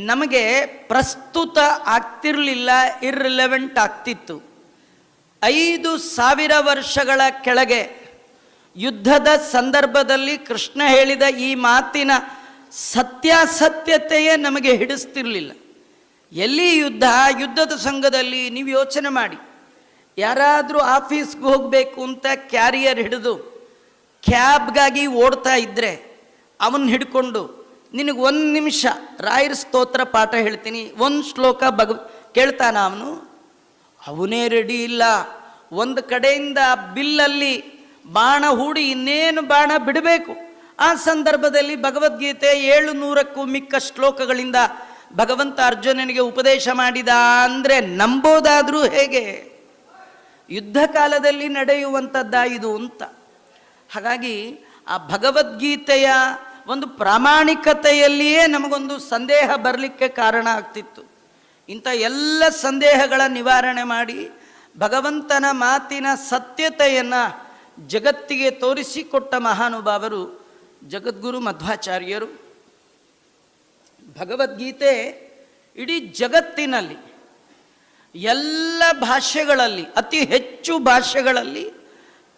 ನಮಗೆ ಪ್ರಸ್ತುತ ಆಗ್ತಿರಲಿಲ್ಲ, ಇರ್ರಿಲೆವೆಂಟ್ ಆಗ್ತಿತ್ತು. 5,000 ವರ್ಷಗಳ ಕೆಳಗೆ ಯುದ್ಧದ ಸಂದರ್ಭದಲ್ಲಿ ಕೃಷ್ಣ ಹೇಳಿದ ಈ ಮಾತಿನ ಸತ್ಯಾಸತ್ಯತೆಯೇ ನಮಗೆ ಹಿಡಿಸ್ತಿರ್ಲಿಲ್ಲ. ಎಲ್ಲಿ ಯುದ್ಧದ ಸಂಘದಲ್ಲಿ ನೀವು ಯೋಚನೆ ಮಾಡಿ, ಯಾರಾದರೂ ಆಫೀಸ್ಗೆ ಹೋಗಬೇಕು ಅಂತ ಕ್ಯಾರಿಯರ್ ಹಿಡಿದು ಕ್ಯಾಬ್ಗಾಗಿ ಓಡ್ತಾ ಇದ್ದರೆ ಅವನ್ನ ಹಿಡ್ಕೊಂಡು ನಿನಗೆ 1 ನಿಮಿಷ ರಾಯರ ಸ್ತೋತ್ರ ಪಾಠ ಹೇಳ್ತೀನಿ, 1 ಶ್ಲೋಕ ಕೇಳ್ತಾನ ಅವನೇ ರೆಡಿ ಇಲ್ಲ. ಒಂದು ಕಡೆಯಿಂದ ಬಿಲ್ಲಲ್ಲಿ ಬಾಣ ಹೂಡಿ ಇನ್ನೇನು ಬಾಣ ಬಿಡಬೇಕು. ಆ ಸಂದರ್ಭದಲ್ಲಿ ಭಗವದ್ಗೀತೆ 700ಕ್ಕೂ ಮಿಕ್ಕ ಶ್ಲೋಕಗಳಿಂದ ಭಗವಂತ ಅರ್ಜುನನಿಗೆ ಉಪದೇಶ ಮಾಡಿದ ಅಂದರೆ ನಂಬೋದಾದರೂ ಹೇಗೆ? ಯುದ್ಧ ಕಾಲದಲ್ಲಿ ನಡೆಯುವಂಥದ್ದ ಇದು ಅಂತ. ಹಾಗಾಗಿ ಆ ಭಗವದ್ಗೀತೆಯ ಒಂದು ಪ್ರಾಮಾಣಿಕತೆಯಲ್ಲಿಯೇ ನಮಗೊಂದು ಸಂದೇಹ ಬರಲಿಕ್ಕೆ ಕಾರಣ ಆಗ್ತಿತ್ತು. ಇಂಥ ಎಲ್ಲ ಸಂದೇಹಗಳ ನಿವಾರಣೆ ಮಾಡಿ ಭಗವಂತನ ಮಾತಿನ ಸತ್ಯತೆಯನ್ನು ಜಗತ್ತಿಗೆ ತೋರಿಸಿಕೊಟ್ಟ ಮಹಾನುಭಾವರು ಜಗದ್ಗುರು ಮಧ್ವಾಚಾರ್ಯರು. ಭಗವದ್ಗೀತೆ ಇಡೀ ಜಗತ್ತಿನಲ್ಲಿ ಎಲ್ಲ ಭಾಷೆಗಳಲ್ಲಿ, ಅತಿ ಹೆಚ್ಚು ಭಾಷೆಗಳಲ್ಲಿ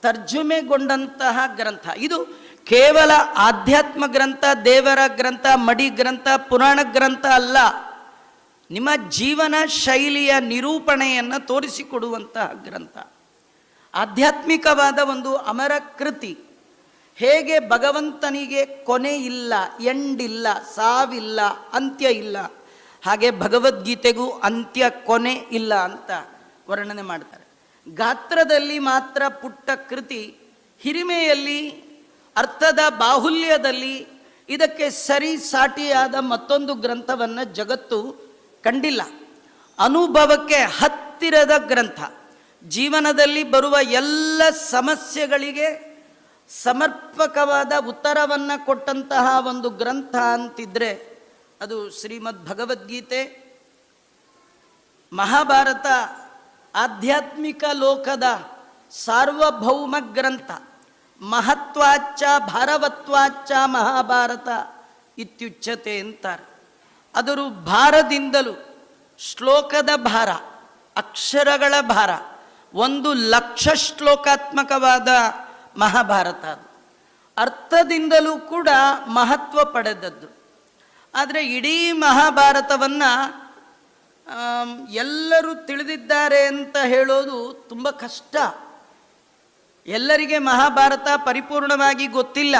ತರ್ಜುಮೆಗೊಂಡಂತಹ ಗ್ರಂಥ ಇದು. ಕೇವಲ ಆಧ್ಯಾತ್ಮ ಗ್ರಂಥ, ದೇವರ ಗ್ರಂಥ, ಮಡಿ ಗ್ರಂಥ, ಪುರಾಣ ಗ್ರಂಥ ಅಲ್ಲ, ನಿಮ್ಮ ಜೀವನ ಶೈಲಿಯ ನಿರೂಪಣೆಯನ್ನು ತೋರಿಸಿಕೊಡುವಂತಹ ಗ್ರಂಥ. ಆಧ್ಯಾತ್ಮಿಕವಾದ ಒಂದು ಅಮರ ಕೃತಿ. ಹೇಗೆ ಭಗವಂತನಿಗೆ ಕೊನೆ ಇಲ್ಲ, ಎಂಡಿಲ್ಲ, ಸಾವಿಲ್ಲ, ಅಂತ್ಯ ಇಲ್ಲ, ಹಾಗೆ ಭಗವದ್ಗೀತೆಗೂ ಅಂತ್ಯ ಕೊನೆ ಇಲ್ಲ ಅಂತ ವರ್ಣನೆ ಮಾಡ್ತಾರೆ. ಗಾತ್ರದಲ್ಲಿ ಮಾತ್ರ ಪುಟ್ಟ ಕೃತಿ, ಹಿರಿಮೆಯಲ್ಲಿ, ಅರ್ಥದ ಬಾಹುಲ್ಯದಲ್ಲಿ ಇದಕ್ಕೆ ಸರಿ ಸಾಟಿಯಾದ ಮತ್ತೊಂದು ಗ್ರಂಥವನ್ನು ಜಗತ್ತು ಕಂಡಿಲ್ಲ. ಅನುಭವಕ್ಕೆ ಹತ್ತಿರದ ಗ್ರಂಥ, ಜೀವನದಲ್ಲಿ ಬರುವ ಎಲ್ಲ ಸಮಸ್ಯೆಗಳಿಗೆ ಸಮರ್ಪಕವಾದ ಉತ್ತರವನ್ನು ಕೊಟ್ಟಂತಹ ಒಂದು ಗ್ರಂಥ ಅಂತಿದ್ರೆ ಅದು ಶ್ರೀಮದ್ ಭಗವದ್ಗೀತೆ. ಮಹಾಭಾರತ ಆಧ್ಯಾತ್ಮಿಕ ಲೋಕದ ಸಾರ್ವಭೌಮ ಗ್ರಂಥ. ಮಹತ್ವಾಚ್ಚ ಭಾರವತ್ವಾಚ್ಚ ಮಹಾಭಾರತ ಇತ್ಯುಚ್ಯತೆ ಅಂತಾರೆ. ಅದರ ಭಾರದಿಂದಲೂ ಶ್ಲೋಕದ ಭಾರ, ಅಕ್ಷರಗಳ ಭಾರ, 1,00,000 ಶ್ಲೋಕಾತ್ಮಕವಾದ ಮಹಾಭಾರತ. ಅದು ಅರ್ಥದಿಂದಲೂ ಕೂಡ ಮಹತ್ವ ಪಡೆದದ್ದು. ಆದರೆ ಇಡೀ ಮಹಾಭಾರತವನ್ನು ಎಲ್ಲರೂ ತಿಳಿದಿದ್ದಾರೆ ಅಂತ ಹೇಳೋದು ತುಂಬ ಕಷ್ಟ. ಎಲ್ಲರಿಗೆ ಮಹಾಭಾರತ ಪರಿಪೂರ್ಣವಾಗಿ ಗೊತ್ತಿಲ್ಲ.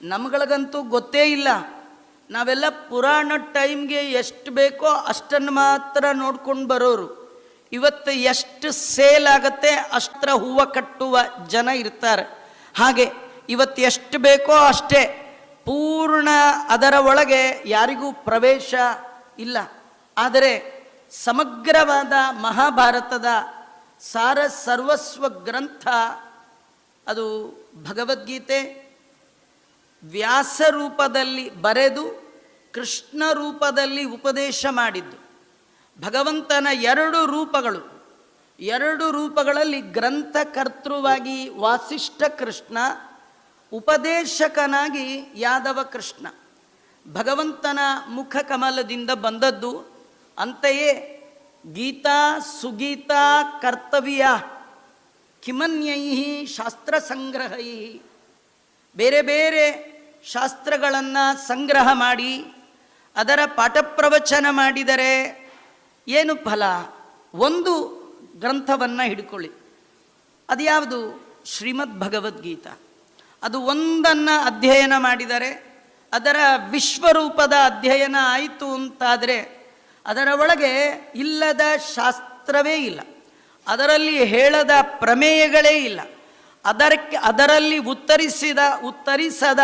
ನಮ್ಗಳಿಗಂತೂ ಗೊತ್ತೇ ಇಲ್ಲ. ನಾವೆಲ್ಲ ಪುರಾಣ ಟೈಮ್ಗೆ ಎಷ್ಟು ಬೇಕೋ ಅಷ್ಟನ್ನು ಮಾತ್ರ ನೋಡ್ಕೊಂಡು ಬರೋರು. ಇವತ್ತು ಎಷ್ಟು ಸೇಲ್ ಆಗುತ್ತೆ ಅಷ್ಟರ ಹೂವು ಕಟ್ಟುವ ಜನ ಇರ್ತಾರೆ. ಹಾಗೆ ಇವತ್ತು ಎಷ್ಟು ಬೇಕೋ ಅಷ್ಟೇ, ಪೂರ್ಣ ಅದರ ಒಳಗೆ ಯಾರಿಗೂ ಪ್ರವೇಶ ಇಲ್ಲ. ಆದರೆ ಸಮಗ್ರವಾದ ಮಹಾಭಾರತದ ಸಾರ ಸರ್ವಸ್ವ ಗ್ರಂಥ ಅದು ಭಗವದ್ಗೀತೆ. ವ್ಯಾಸ ರೂಪದಲ್ಲಿ ಬರೆದು ಕೃಷ್ಣ ರೂಪದಲ್ಲಿ ಉಪದೇಶ ಮಾಡಿದ್ದು. ಭಗವಂತನ 2 ರೂಪಗಳು, 2 ರೂಪಗಳಲ್ಲಿ ಗ್ರಂಥಕರ್ತೃವಾಗಿ ವಾಸಿಷ್ಠ ಕೃಷ್ಣ, ಉಪದೇಶಕನಾಗಿ ಯಾದವ ಕೃಷ್ಣ. ಭಗವಂತನ ಮುಖ ಕಮಲದಿಂದ ಬಂದದ್ದು. ಅಂತೆಯೇ ಗೀತಾ ಸುಗೀತಾ ಕರ್ತವ್ಯ ಕಿಮನ್ಯೈ ಶಾಸ್ತ್ರ ಸಂಗ್ರಹೈ, ಬೇರೆ ಬೇರೆ ಶಾಸ್ತ್ರಗಳನ್ನು ಸಂಗ್ರಹ ಮಾಡಿ ಅದರ ಪಾಠ ಪ್ರವಚನ ಮಾಡಿದರೆ ಏನು ಫಲ? ಒಂದು ಗ್ರಂಥವನ್ನು ಹಿಡ್ಕೊಳ್ಳಿ, ಅದ್ಯಾವುದು? ಶ್ರೀಮದ್ ಭಗವದ್ಗೀತಾ. ಅದು ಒಂದನ್ನು ಅಧ್ಯಯನ ಮಾಡಿದರೆ ಅದರ ವಿಶ್ವರೂಪದ ಅಧ್ಯಯನ ಆಯಿತು ಅಂತಾದರೆ ಅದರ ಒಳಗೆ ಇಲ್ಲದ ಶಾಸ್ತ್ರವೇ ಇಲ್ಲ, ಅದರಲ್ಲಿ ಹೇಳದ ಪ್ರಮೇಯಗಳೇ ಇಲ್ಲ, ಅದರಲ್ಲಿ ಉತ್ತರಿಸದ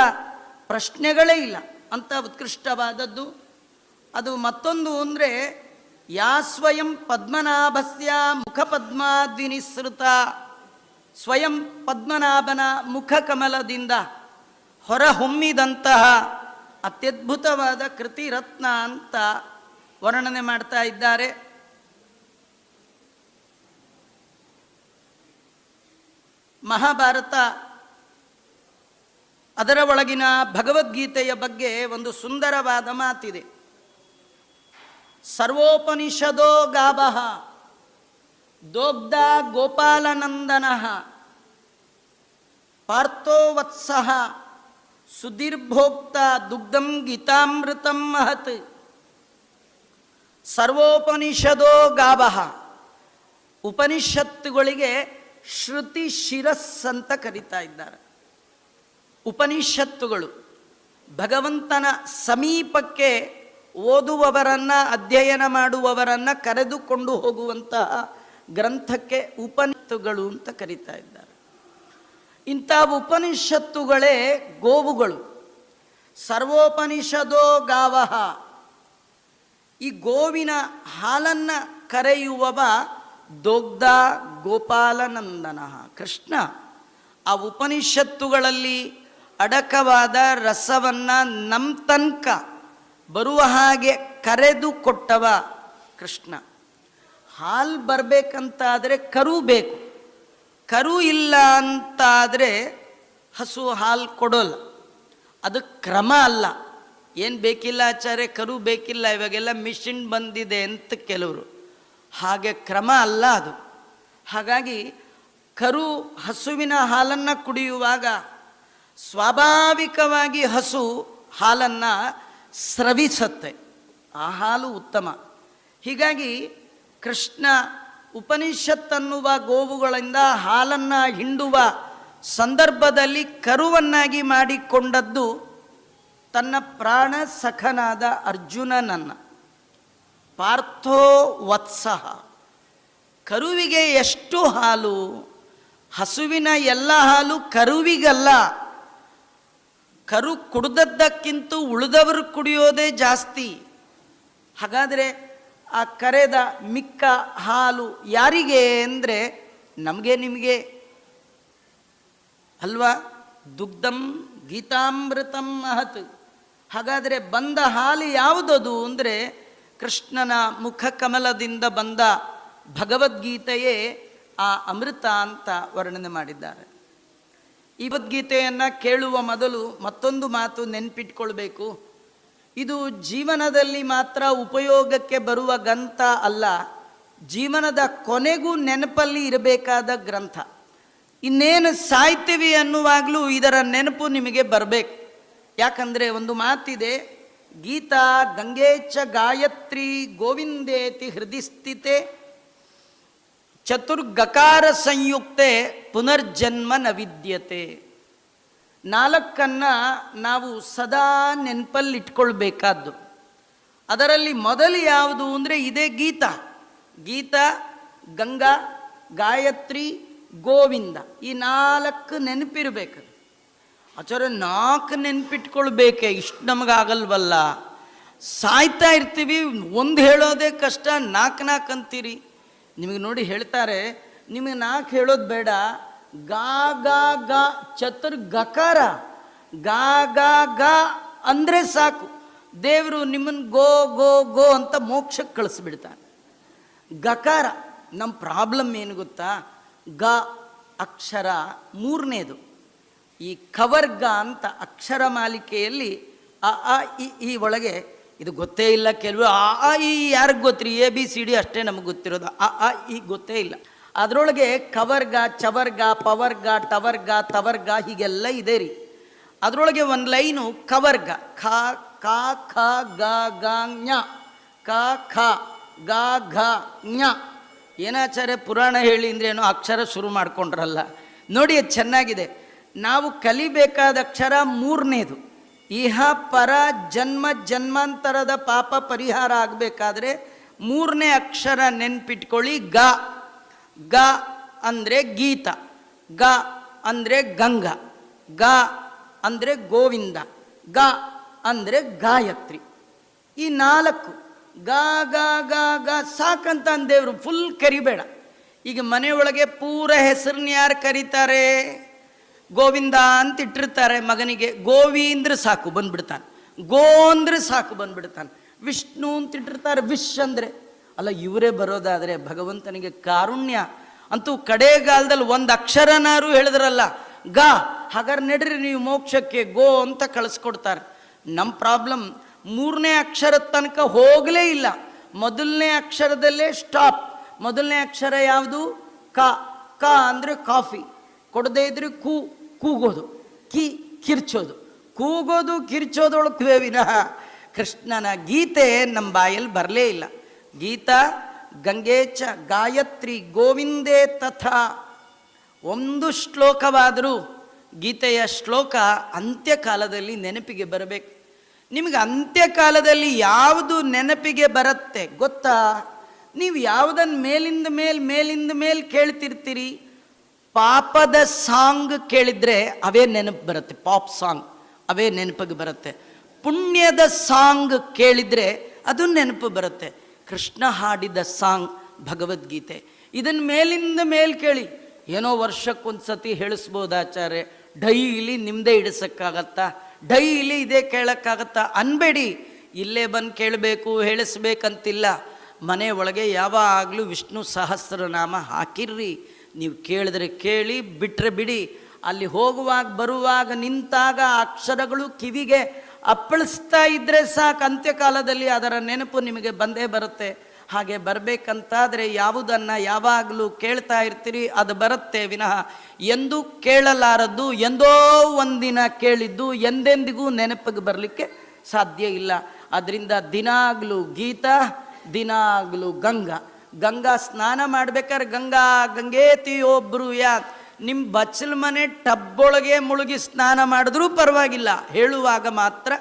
ಪ್ರಶ್ನೆಗಳೇ ಇಲ್ಲ ಅಂತ ಉತ್ಕೃಷ್ಟವಾದದ್ದು. ಅದು ಮತ್ತೊಂದು ಅಂದರೆ ಯಾ ಸ್ವಯಂ ಪದ್ಮನಾಭಸ್ಯ ಮುಖ ಪದ್ಮಾದ್ವಿನಿಸೃತ, ಸ್ವಯಂ ಪದ್ಮನಾಭನ ಮುಖ ಕಮಲದಿಂದ ಹೊರಹೊಮ್ಮಿದಂತಹ ಅತ್ಯದ್ಭುತವಾದ ಕೃತಿರತ್ನ ಅಂತ ವರ್ಣನೆ ಮಾಡ್ತಾ ಇದ್ದಾರೆ. ಮಹಾಭಾರತ ಅದರ ಒಳಗಿನ ಭಗವದ್ಗೀತೆಯ ಬಗ್ಗೆ ಒಂದು ಸುಂದರವಾದ ಮಾತಿದೆ. ಸರ್ವೋಪನಿಷದೋ ಗಾವಃ ದೋಗ್ಧ ಗೋಪಾಲನಂದನಃ ಪಾರ್ಥೋ ವತ್ಸಃ ಸುಧೀರ್ಭೋಕ್ತ ದುಗ್ಧಂ ಗೀತಾಮೃತಂ ಮಹತ್. ಸರ್ವೋಪನಿಷದೋ ಗಾವಃ, ಉಪನಿಷತ್ತುಗಳಿಗೆ ಶ್ರುತಿ ಶಿರಸ್ಸಂತ ಕರೀತಾ ಇದ್ದಾರೆ. ಉಪನಿಷತ್ತುಗಳು ಭಗವಂತನ ಸಮೀಪಕ್ಕೆ ಓದುವವರನ್ನು, ಅಧ್ಯಯನ ಮಾಡುವವರನ್ನು ಕರೆದುಕೊಂಡು ಹೋಗುವಂತಹ ಗ್ರಂಥಕ್ಕೆ ಉಪನಿಷತ್ತುಗಳು ಅಂತ ಕರೀತಾ ಇದ್ದಾರೆ. ಇಂಥ ಉಪನಿಷತ್ತುಗಳೇ ಗೋವುಗಳು. ಸರ್ವೋಪನಿಷದೋ ಗಾವಃ, ಈ ಗೋವಿನ ಹಾಲನ್ನು ಕರೆಯುವವ ದೋಗ್ಧ ಗೋಪಾಲನಂದನ ಕೃಷ್ಣ. ಆ ಉಪನಿಷತ್ತುಗಳಲ್ಲಿ ಅಡಕವಾದ ರಸವನ್ನು ನಮ್ಮ ತನಕ ಬರುವ ಹಾಗೆ ಕರೆದು ಕೊಟ್ಟವ ಕೃಷ್ಣ. ಹಾಲು ಬರಬೇಕಂತಾದರೆ ಕರು ಬೇಕು. ಕರು ಇಲ್ಲ ಅಂತಾದರೆ ಹಸು ಹಾಲು ಕೊಡೋಲ್ಲ. ಅದು ಕ್ರಮ ಅಲ್ಲ. ಏನು ಬೇಕಿಲ್ಲ ಆಚಾರ್ಯ, ಕರು ಬೇಕಿಲ್ಲ, ಇವಾಗೆಲ್ಲ ಮಿಷಿನ್ ಬಂದಿದೆ ಅಂತ ಕೆಲವರು. ಹಾಗೆ ಕ್ರಮ ಅಲ್ಲ ಅದು. ಹಾಗಾಗಿ ಕರು ಹಸುವಿನ ಹಾಲನ್ನು ಕುಡಿಯುವಾಗ ಸ್ವಾಭಾವಿಕವಾಗಿ ಹಸು ಹಾಲನ್ನು ಸ್ರವಿಸುತ್ತೆ. ಆ ಹಾಲು ಉತ್ತಮ. ಹೀಗಾಗಿ ಕೃಷ್ಣ ಉಪನಿಷತ್ತನ್ನುವ ಗೋವುಗಳಿಂದ ಹಾಲನ್ನು ಹಿಂಡುವ ಸಂದರ್ಭದಲ್ಲಿ ಕರುವನ್ನಾಗಿ ಮಾಡಿಕೊಂಡದ್ದು ತನ್ನ ಪ್ರಾಣ ಸಖನಾದ ಅರ್ಜುನನನ್ನು. ಪಾರ್ಥೋ ವತ್ಸಃ, ಕರುವಿಗೆ ಎಷ್ಟು ಹಾಲು? ಹಸುವಿನ ಎಲ್ಲ ಹಾಲು ಕರುವಿಗಲ್ಲ. ಕರು ಕುಡಿದದ್ದಕ್ಕಿಂತ ಉಳಿದವರು ಕುಡಿಯೋದೇ ಜಾಸ್ತಿ. ಹಾಗಾದರೆ ಆ ಕರೆದ ಮಿಕ್ಕ ಹಾಲು ಯಾರಿಗೆ ಅಂದರೆ ನಮಗೆ ನಿಮಗೆ ಅಲ್ವಾ? ದುಗ್ಧಂ ಗೀತಾಮೃತಂ ಮಹತ್. ಹಾಗಾದರೆ ಬಂದ ಹಾಲು ಯಾವುದದು ಅಂದರೆ ಕೃಷ್ಣನ ಮುಖ ಕಮಲದಿಂದ ಬಂದ ಭಗವದ್ಗೀತೆಯೇ ಆ ಅಮೃತ ಅಂತ ವರ್ಣನೆ ಮಾಡಿದ್ದಾರೆ. ಈ ಭಗವದ್ಗೀತೆಯನ್ನು ಕೇಳುವ ಮೊದಲು ಮತ್ತೊಂದು ಮಾತು ನೆನಪಿಟ್ಕೊಳ್ಬೇಕು. ಇದು ಜೀವನದಲ್ಲಿ ಮಾತ್ರ ಉಪಯೋಗಕ್ಕೆ ಬರುವ ಗ್ರಂಥ ಅಲ್ಲ, ಜೀವನದ ಕೊನೆಗೂ ನೆನಪಲ್ಲಿ ಇರಬೇಕಾದ ಗ್ರಂಥ. ಇನ್ನೇನು ಸಾಯ್ತೀವಿ ಅನ್ನುವಾಗಲೂ ಇದರ ನೆನಪು ನಿಮಗೆ ಬರಬೇಕು. ಯಾಕಂದರೆ ಒಂದು ಮಾತಿದೆ, ಗೀತಾ ಗಂಗೇಚ ಗಾಯತ್ರಿ ಗೋವಿಂದೇತಿ ಹೃದಯ ಸ್ಥಿತೆ ಚತುರ್ಗಕಾರ ಸಂಯುಕ್ತೆ ಪುನರ್ಜನ್ಮ ನ ವಿದ್ಯತೆ. ನಾಲ್ಕನ್ನು ನಾವು ಸದಾ ನೆನಪಲ್ಲಿಟ್ಕೊಳ್ಬೇಕಾದ್ದು. ಅದರಲ್ಲಿ ಮೊದಲು ಯಾವುದು ಅಂದರೆ ಇದೇ ಗೀತಾ. ಗೀತಾ, ಗಂಗಾ, ಗಾಯತ್ರಿ, ಗೋವಿಂದ, ಈ ನಾಲ್ಕು ನೆನಪಿರಬೇಕು. ಆಚಾರ್ಯ 4 ನೆನಪಿಟ್ಕೊಳ್ಬೇಕೆ? ಇಷ್ಟು ನಮಗಾಗಲ್ವಲ್ಲ. ಸಾಯ್ತಾ ಇರ್ತೀವಿ, ಒಂದು ಹೇಳೋದೇ ಕಷ್ಟ, 4 ಅಂತೀರಿ. ನಿಮಗೆ ನೋಡಿ ಹೇಳ್ತಾರೆ, ನಿಮಗೆ 4 ಹೇಳೋದು ಬೇಡ, ಗಾ ಗಾ ಗಾ ಚತುರ್ಗಕಾರ ಗಾ ಗಾ ಗಾ ಅಂದರೆ ಸಾಕು, ದೇವರು ನಿಮ್ಮನ್ನು ಗೋ ಗೋ ಗೋ ಅಂತ ಮೋಕ್ಷಕ್ಕೆ ಕಳಿಸ್ಬಿಡ್ತಾನೆ. ಗಕಾರ. ನಮ್ಮ ಪ್ರಾಬ್ಲಮ್ ಏನು ಗೊತ್ತಾ? ಗ ಅಕ್ಷರ 3ನೇದು. ಈ ಕವರ್ಗ ಅಂತ ಅಕ್ಷರ ಮಾಲಿಕೆಯಲ್ಲಿ ಅ ಆ ಈ ಒಳಗೆ ಇದು ಗೊತ್ತೇ ಇಲ್ಲ. ಕೆಲವು ಆ ಈ ಯಾರಿಗೆ ಗೊತ್ತಿರಿ? ABCD ಅಷ್ಟೇ ನಮಗೆ ಗೊತ್ತಿರೋದು. ಆ ಈ ಗೊತ್ತೇ ಇಲ್ಲ. ಅದರೊಳಗೆ ಕವರ್ಗ, ಚವರ್ಗ, ಪವರ್ಗ, ಟವರ್ಗ, ತವರ್ಗ ಹೀಗೆಲ್ಲ ಇದೆ ರೀ. ಅದರೊಳಗೆ ಒಂದು ಲೈನು ಕವರ್ಗ. ಖ ಕ ಖ ಗ ಗ ಞ, ಕ ಖ ಗ ಘ ಞ. ಏನಾಚಾರ್ಯ ಪುರಾಣ ಹೇಳಿ ಅಂದರೆ ಏನೋ ಅಕ್ಷರ ಶುರು ಮಾಡ್ಕೊಂಡ್ರಲ್ಲ. ನೋಡಿ, ಅದು ಚೆನ್ನಾಗಿದೆ. ನಾವು ಕಲಿಬೇಕಾದ ಅಕ್ಷರ 3ನೇದು. ಇಹ ಪರ ಜನ್ಮ ಜನ್ಮಾಂತರದ ಪಾಪ ಪರಿಹಾರ ಆಗಬೇಕಾದ್ರೆ 3ನೇ ಅಕ್ಷರ ನೆನ್ಪಿಟ್ಕೊಳ್ಳಿ. ಗ. ಗ ಅಂದರೆ ಗೀತ, ಗ ಅಂದರೆ ಗಂಗಾ, ಗ ಅಂದರೆ ಗೋವಿಂದ, ಗ ಅಂದರೆ ಗಾಯತ್ರಿ. ಈ 4 ಗ ಗ ಗ ಗ ಸಾಕಂತ ಅಂದೇವ್ರು. ಫುಲ್ ಕರಿಬೇಡ. ಈಗ ಮನೆಯೊಳಗೆ ಪೂರ ಹೆಸರನ್ನ ಯಾರು ಕರೀತಾರೆ? ಗೋವಿಂದ ಅಂತ ಇಟ್ಟಿರ್ತಾರೆ ಮಗನಿಗೆ. ಗೋವಿ ಅಂದ್ರೆ ಸಾಕು ಬಂದ್ಬಿಡ್ತಾನೆ. ಗೋ ಅಂದರೆ ಸಾಕು ಬಂದ್ಬಿಡ್ತಾನೆ. ವಿಷ್ಣು ಅಂತ ಇಟ್ಟಿರ್ತಾರೆ, ವಿಶ್ ಅಂದರೆ. ಅಲ್ಲ, ಇವರೇ ಬರೋದಾದರೆ ಭಗವಂತನಿಗೆ ಕಾರುಣ್ಯ. ಅಂತೂ ಕಡೆಗಾಲದಲ್ಲಿ ಒಂದು ಅಕ್ಷರನಾರು ಹೇಳಿದ್ರಲ್ಲ ಗ, ಹಾಗಾದ್ರೆ ನಡ್ರಿ ನೀವು ಮೋಕ್ಷಕ್ಕೆ, ಗೋ ಅಂತ ಕಳಿಸ್ಕೊಡ್ತಾರೆ. ನಮ್ಮ ಪ್ರಾಬ್ಲಮ್ 3ನೇ ಅಕ್ಷರದ ತನಕ ಹೋಗಲೇ ಇಲ್ಲ. ಮೊದಲನೇ ಅಕ್ಷರದಲ್ಲೇ ಸ್ಟಾಪ್. ಮೊದಲನೇ ಅಕ್ಷರ ಯಾವುದು? ಕ. ಕ ಅಂದರೆ ಕಾಫಿ. ಕೊಡದೇ ಇದ್ರೆ ಕೂಗೋದು, ಕಿರ್ಚೋದು. ಕೂಗೋದು ಕಿರ್ಚೋದೊಳಗೆ ವಿನಃ ಕೃಷ್ಣನ ಗೀತೆ ನಮ್ಮ ಬಾಯಲ್ಲಿ ಬರಲೇ ಇಲ್ಲ. ಗೀತಾ ಗಂಗೆ ಚ ಗಾಯತ್ರಿ ಗೋವಿಂದೇ ತಥಾ. ಒಂದು ಶ್ಲೋಕವಾದರೂ ಗೀತೆಯ ಶ್ಲೋಕ ಅಂತ್ಯಕಾಲದಲ್ಲಿ ನೆನಪಿಗೆ ಬರಬೇಕು. ನಿಮಗೆ ಅಂತ್ಯಕಾಲದಲ್ಲಿ ಯಾವುದು ನೆನಪಿಗೆ ಬರುತ್ತೆ ಗೊತ್ತಾ? ನೀವು ಯಾವುದನ್ನು ಮೇಲಿಂದ ಮೇಲೆ ಕೇಳ್ತಿರ್ತೀರಿ. ಪಾಪದ ಸಾಂಗ್ ಕೇಳಿದರೆ ಅವೇ ನೆನಪು ಬರುತ್ತೆ, ಪಾಪ್ ಸಾಂಗ್ ಅವೇ ನೆನಪಿಗೆ ಬರುತ್ತೆ. ಪುಣ್ಯದ ಸಾಂಗ್ ಕೇಳಿದರೆ ಅದು ನೆನಪು ಬರುತ್ತೆ. ಕೃಷ್ಣ ಹಾಡಿದ ಸಾಂಗ್ ಭಗವದ್ಗೀತೆ. ಇದನ್ನು ಮೇಲಿಂದ ಮೇಲೆ ಕೇಳಿ. ಏನೋ ವರ್ಷಕ್ಕೊಂದು ಸತಿ ಹೇಳಿಸ್ಬೋದು ಆಚಾರ್ಯ, ಡೈಲಿ ನಿಮ್ಮದೇ ಇಡಿಸೋಕ್ಕಾಗತ್ತಾ, ಡೈಲಿ ಇದೇ ಕೇಳೋಕ್ಕಾಗತ್ತಾ ಅನ್ಬೇಡಿ. ಇಲ್ಲೇ ಬಂದು ಕೇಳಬೇಕು ಹೇಳಿಸ್ಬೇಕಂತಿಲ್ಲ. ಮನೆ ಒಳಗೆ ಯಾವಾಗಲೂ ವಿಷ್ಣು ಸಹಸ್ರನಾಮ ಹಾಕಿರ್ರಿ. ನೀವು ಕೇಳಿದ್ರೆ ಕೇಳಿ, ಬಿಟ್ಟರೆ ಬಿಡಿ. ಅಲ್ಲಿ ಹೋಗುವಾಗ ಬರುವಾಗ ನಿಂತಾಗ ಅಕ್ಷರಗಳು ಕಿವಿಗೆ ಅಪ್ಪಳಿಸ್ತಾ ಇದ್ದರೆ ಸಾಕು, ಅಂತ್ಯಕಾಲದಲ್ಲಿ ಅದರ ನೆನಪು ನಿಮಗೆ ಬಂದೇ ಬರುತ್ತೆ. ಹಾಗೆ ಬರಬೇಕಂತಾದರೆ ಯಾವುದನ್ನು ಯಾವಾಗಲೂ ಕೇಳ್ತಾ ಇರ್ತೀರಿ, ಅದು ಬರುತ್ತೆ ವಿನಃ ಎಂದೂ ಕೇಳಲಾರದ್ದು, ಎಂದೋ ಒಂದಿನ ಕೇಳಿದ್ದು ಎಂದೆಂದಿಗೂ ನೆನಪಿಗೆ ಬರಲಿಕ್ಕೆ ಸಾಧ್ಯ ಇಲ್ಲ. ಅದರಿಂದ ದಿನಾಗಲೂ ಗೀತಾ, ದಿನಾಗಲೂ ಗಂಗಾ ಸ್ನಾನ ಮಾಡ್ಬೇಕಾದ್ರೆ ಗಂಗೇತಿಯೊಬ್ಬರು ನಿಮ್ಮ ಬಚ್ಚಲ ಮನೆ ಟಬ್ಬೊಳಗೆ ಮುಳುಗಿ ಸ್ನಾನ ಮಾಡಿದ್ರೂ ಪರವಾಗಿಲ್ಲ, ಹೇಳುವಾಗ ಮಾತ್ರ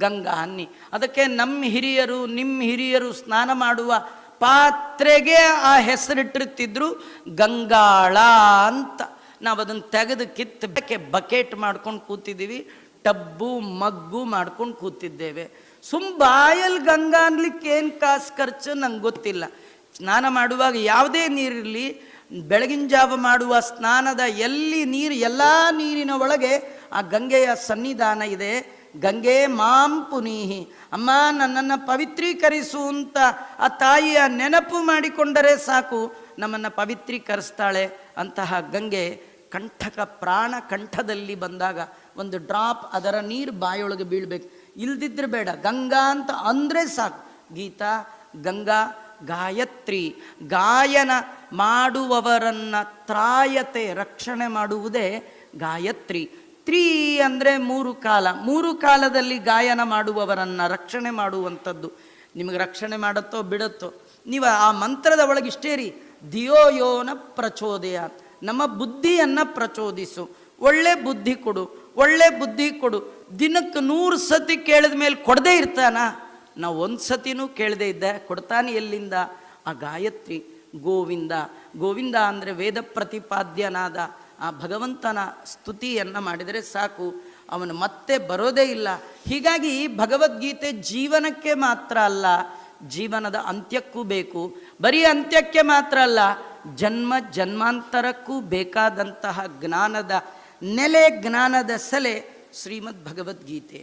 ಗಂಗಾ ಅನ್ನಿ. ಅದಕ್ಕೆ ನಮ್ಮ ಹಿರಿಯರು ನಿಮ್ಮ ಹಿರಿಯರು ಸ್ನಾನ ಮಾಡುವ ಪಾತ್ರೆಗೆ ಆ ಹೆಸರಿಟ್ಟಿರ್ತಿದ್ರು ಗಂಗಾಳ ಅಂತ. ನಾವು ಅದನ್ನು ತೆಗೆದು ಕಿತ್ತಕ್ಕೆ ಬಕೆಟ್ ಮಾಡ್ಕೊಂಡು ಕೂತಿದ್ದೀವಿ, ಟಬ್ಬು ಮಗ್ಗು ಮಾಡ್ಕೊಂಡು ಕೂತಿದ್ದೇವೆ. ಬಾಯಲ್ಲಿ ಗಂಗಾ ಅನ್ಲಿಕ್ಕೆ ಏನು ಕಾಸು ಖರ್ಚು ನಂಗೆ ಗೊತ್ತಿಲ್ಲ. ಸ್ನಾನ ಮಾಡುವಾಗ ಯಾವುದೇ ನೀರಿರಲಿ, ಬೆಳಗಿನ ಜಾವ ಮಾಡುವ ಸ್ನಾನದ ಎಲ್ಲಿ ನೀರು, ಎಲ್ಲ ನೀರಿನ ಒಳಗೆ ಆ ಗಂಗೆಯ ಸನ್ನಿಧಾನ ಇದೆ. ಗಂಗೆ ಮಾಂ ಪುನೀಹಿ, ಅಮ್ಮ ನನ್ನನ್ನು ಪವಿತ್ರೀಕರಿಸು ಅಂತ ಆ ತಾಯಿಯ ನೆನಪು ಮಾಡಿಕೊಂಡರೆ ಸಾಕು, ನಮ್ಮನ್ನು ಪವಿತ್ರೀಕರಿಸ್ತಾಳೆ. ಅಂತಹ ಗಂಗೆ ಕಂಠಕ ಪ್ರಾಣ ಕಂಠದಲ್ಲಿ ಬಂದಾಗ ಒಂದು ಡ್ರಾಪ್ ಅದರ ನೀರು ಬಾಯೊಳಗೆ ಬೀಳ್ಬೇಕು, ಇಲ್ದಿದ್ರೆ ಬೇಡ. ಗಂಗಾ ಅಂತ ಅಂದರೆ ಸಾಕು. ಗೀತಾ, ಗಂಗಾ, ಗಾಯತ್ರಿ. ಗಾಯನ ಮಾಡುವವರನ್ನು ತ್ರಾಯತೆ ರಕ್ಷಣೆ ಮಾಡುವುದೇ ಗಾಯತ್ರಿ. ತ್ರೀ ಅಂದರೆ 3 ಕಾಲ. 3 ಕಾಲದಲ್ಲಿ ಗಾಯನ ಮಾಡುವವರನ್ನು ರಕ್ಷಣೆ ಮಾಡುವಂಥದ್ದು. ನಿಮಗೆ ರಕ್ಷಣೆ ಮಾಡುತ್ತೋ ಬಿಡುತ್ತೋ, ನೀವು ಆ ಮಂತ್ರದ ಒಳಗೆ ಇಷ್ಟೇ ರೀ, ಧಿಯೋ ಯೋನ ಪ್ರಚೋದಯ, ನಮ್ಮ ಬುದ್ಧಿಯನ್ನು ಪ್ರಚೋದಿಸು, ಒಳ್ಳೆ ಬುದ್ಧಿ ಕೊಡು, ಒಳ್ಳೆ ಬುದ್ಧಿ ಕೊಡು. ದಿನಕ್ಕೆ 100 ಸತಿ ಕೇಳಿದ ಮೇಲೆ ಕೊಡದೇ ಇರ್ತಾನ? ನಾವು 1 ಸತಿನೂ ಕೇಳದೇ ಇದ್ದೆ, ಕೊಡ್ತಾನೆ ಎಲ್ಲಿಂದ? ಆ ಗಾಯತ್ರಿ. ಗೋವಿಂದ ಅಂದರೆ ವೇದ ಪ್ರತಿಪಾದ್ಯನಾದ ಆ ಭಗವಂತನ ಸ್ತುತಿಯನ್ನು ಮಾಡಿದರೆ ಸಾಕು, ಅವನು ಮತ್ತೆ ಬರೋದೇ ಇಲ್ಲ. ಹೀಗಾಗಿ ಭಗವದ್ಗೀತೆ ಜೀವನಕ್ಕೆ ಮಾತ್ರ ಅಲ್ಲ, ಜೀವನದ ಅಂತ್ಯಕ್ಕೂ ಬೇಕು. ಬರೀ ಅಂತ್ಯಕ್ಕೆ ಮಾತ್ರ ಅಲ್ಲ, ಜನ್ಮಾಂತರಕ್ಕೂ ಬೇಕಾದಂತಹ ಜ್ಞಾನದ ನೆಲೆ, ಜ್ಞಾನದ ಸೆಲೆ ಶ್ರೀಮದ್ ಭಗವದ್ಗೀತೆ.